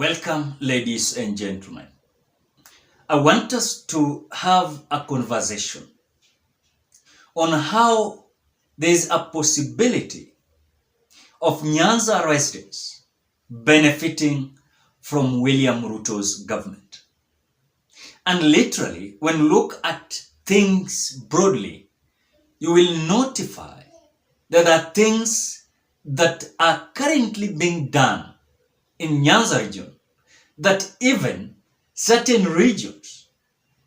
Welcome, ladies and gentlemen. I want us to have a conversation on how there is a possibility of Nyanza residents benefiting from William Ruto's government. And literally, when you look at things broadly, you will notify that there are things that are currently being done in Nyanza region that even certain regions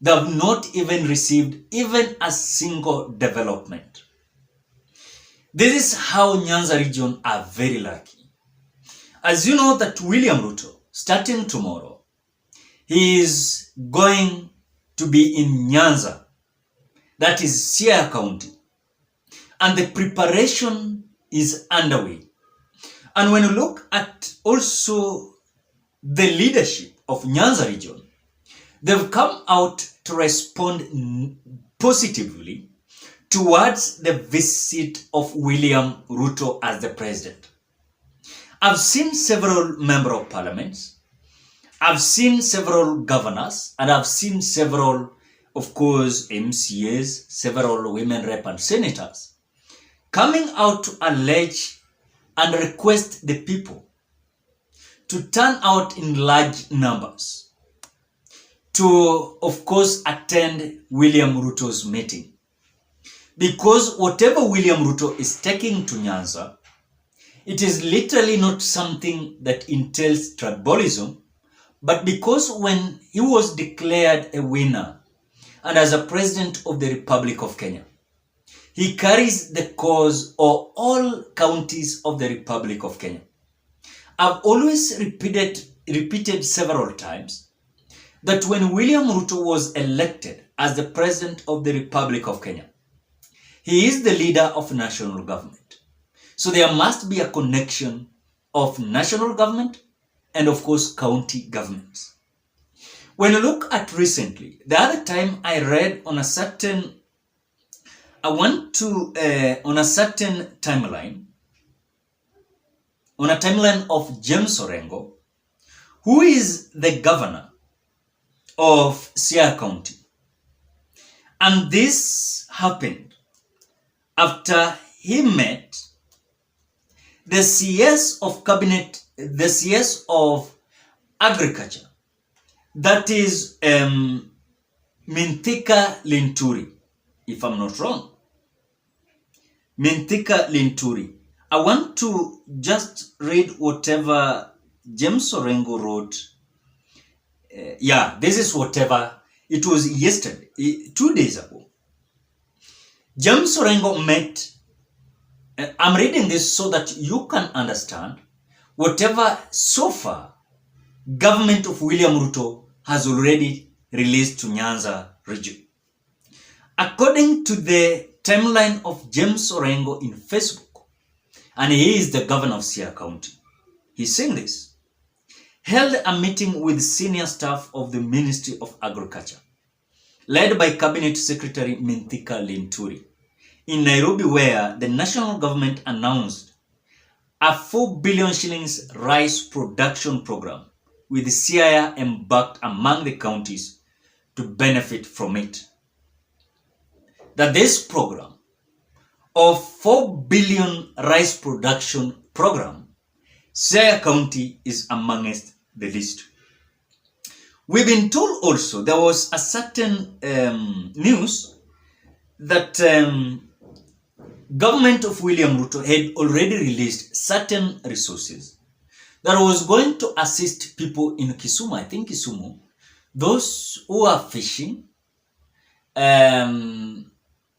that have not even received even a single development. This is how Nyanza region are very lucky. As you know that William Ruto, starting tomorrow, he is going to be in Nyanza, that is Siaya County, and the preparation is underway. And when you look at also the leadership of Nyanza region, they've come out to respond positively towards the visit of William Ruto as the president. I've seen several members of parliaments, I've seen several governors, and I've seen several, of course, MCAs, several women rep and senators coming out to allege and request the people to turn out in large numbers to, of course, attend William Ruto's meeting. Because whatever William Ruto is taking to Nyanza, it is literally not something that entails tribalism, but because when he was declared a winner and as a president of the Republic of Kenya, he carries the cause of all counties of the Republic of Kenya. I've always repeated several times that when William Ruto was elected as the president of the Republic of Kenya, he is the leader of national government. So there must be a connection of national government and of course county governments. When you look at recently, the other time I read on a certain timeline, on a timeline of James Orengo, who is the governor of Siaya County. And this happened after he met the CS of cabinet, the CS of agriculture, that is Minthika Linturi, if I'm not wrong. Minthika Linturi. I want to just read whatever James Orengo wrote. This is whatever. It was yesterday, 2 days ago. James Orengo met, I'm reading this so that you can understand whatever so far government of William Ruto has already released to Nyanza region. According to the timeline of James Orengo in Facebook, and he is the governor of Siaya County, he's saying this, held a meeting with senior staff of the Ministry of Agriculture, led by Cabinet Secretary Minthika Linturi, in Nairobi, where the national government announced a 4 billion shillings rice production program, with Siaya embarked among the counties to benefit from it. That this program of 4 billion rice production program, Siaya County is amongst the list. We've been told also there was a certain news that government of William Ruto had already released certain resources that was going to assist people in Kisumu, I think Kisumu, those who are fishing,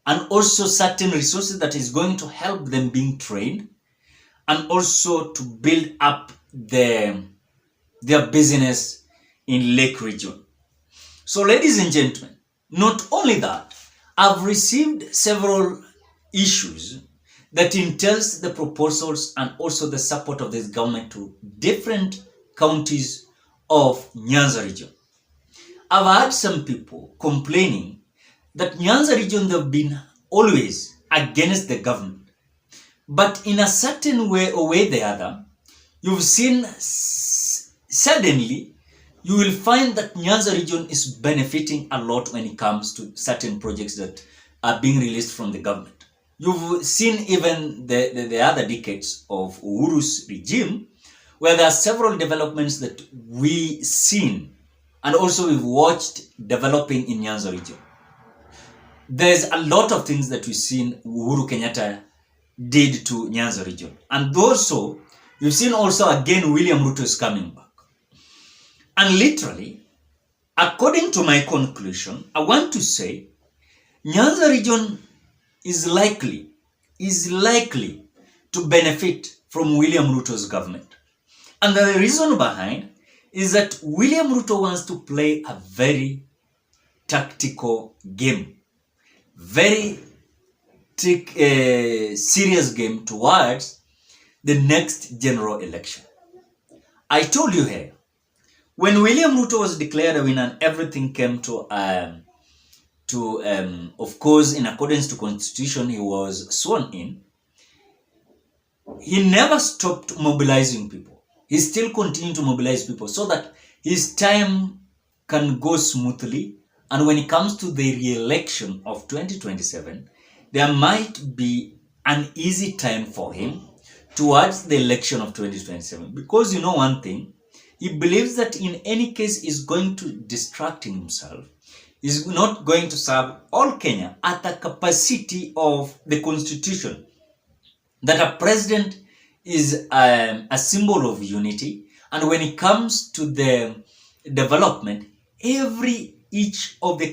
and also certain resources that is going to help them being trained and also to build up their business in Lake region. So ladies and gentlemen, not only that, I've received several issues that entails the proposals and also the support of this government to different counties of Nyanza region. I've had some people complaining that Nyanza region they've been always against the government. But in a certain way or way the other, you've seen suddenly you will find that Nyanza region is benefiting a lot when it comes to certain projects that are being released from the government. You've seen even the other decades of Uhuru's regime, where there are several developments that we've seen and also we've watched developing in Nyanza region. There's a lot of things that we've seen Uhuru Kenyatta did to Nyanza region. And also, you've seen also again William Ruto is coming back. And literally, according to my conclusion, I want to say Nyanza region is likely to benefit from William Ruto's government. And the reason behind is that William Ruto wants to play a very tactical game, very serious game towards the next general election. I told you here, when William Ruto was declared a winner and everything came to of course, in accordance to constitution, he was sworn in, he never stopped mobilizing people. He still continued to mobilize people so that his time can go smoothly. And when it comes to the re-election of 2027, there might be an easy time for him towards the election of 2027. Because you know one thing, he believes that in any case he's going to distract himself. He's not going to serve all Kenya at the capacity of the constitution. That a president is a symbol of unity. And when it comes to the development, each of the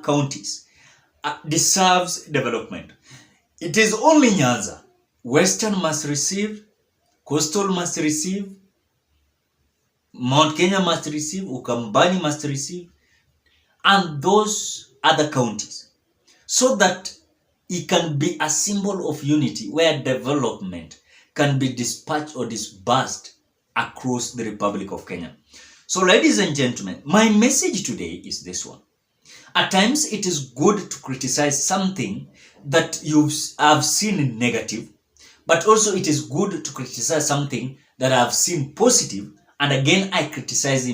counties deserves development. It is only Nyanza. Western must receive, Coastal must receive, Mount Kenya must receive, Ukambani must receive, and those other counties, so that it can be a symbol of unity where development can be dispatched or disbursed across the Republic of Kenya. So ladies and gentlemen, my message today is this one. At times it is good to criticize something that I've seen negative, but also it is good to criticize something that I've seen positive, and again I criticize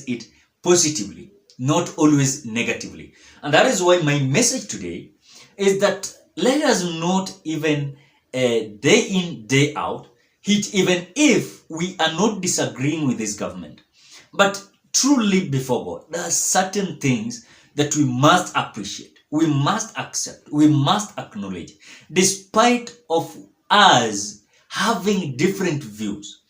it positively, not always negatively. And that is why my message today is that let us not even day in, day out, hit even if we are not disagreeing with this government. But truly before God, there are certain things that we must appreciate, we must accept, we must acknowledge, despite of us having different views.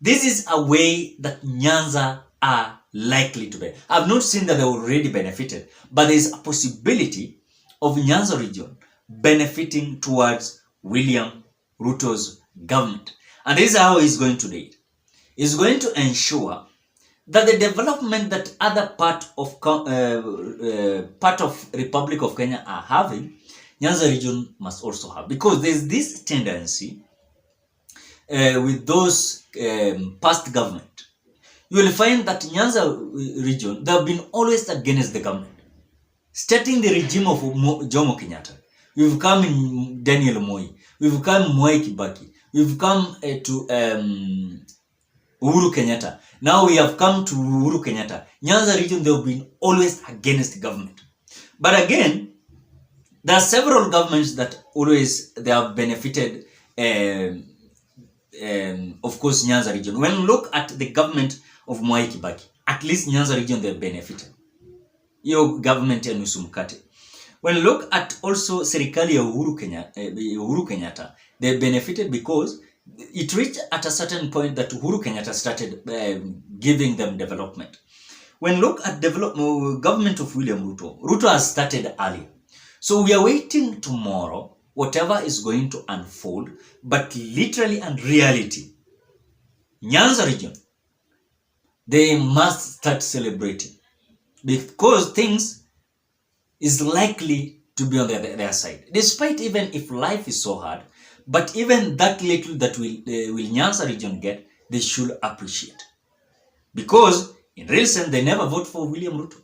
This is a way that Nyanza are likely to be. I've not seen that they already benefited, but there is a possibility of Nyanza region benefiting towards William Ruto's government. And this is how he's going to do it. He's going to ensure that the development that other part of Republic of Kenya are having, Nyanza region must also have. Because there's this tendency with those past government, you will find that Nyanza region, they have been always against the government. Starting the regime of Jomo Kenyatta, we've come in Daniel Moi, we've come Mwai Kibaki, we've come to Uhuru Kenyatta. Now we have come to Uhuru Kenyatta. Nyanza region, they have been always against the government. But again, there are several governments that always they have benefited, of course, Nyanza region. When you look at the government of Mwai Kibaki, at least Nyanza region, they benefited. Your government ya nusu mkate. When you look at also serikali ya Uhuru Kenyatta, they benefited because it reached at a certain point that Uhuru Kenyatta started giving them development. When you look at government of William Ruto, Ruto has started earlier. So we are waiting tomorrow, whatever is going to unfold, but literally and reality, Nyanza region, they must start celebrating because things is likely to be on their side. Despite even if life is so hard, but even that little that will Nyanza region get, they should appreciate. Because in real sense, they never vote for William Ruto.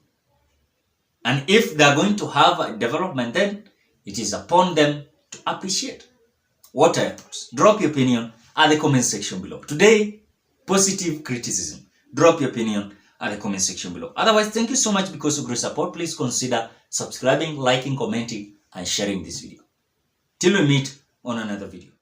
And if they are going to have a development, then it is upon them to appreciate. What are your thoughts? Drop your opinion at the comment section below. Today, positive criticism. Drop your opinion at the comment section below. Otherwise, thank you so much because of your support. Please consider subscribing, liking, commenting, and sharing this video. Till we meet on another video.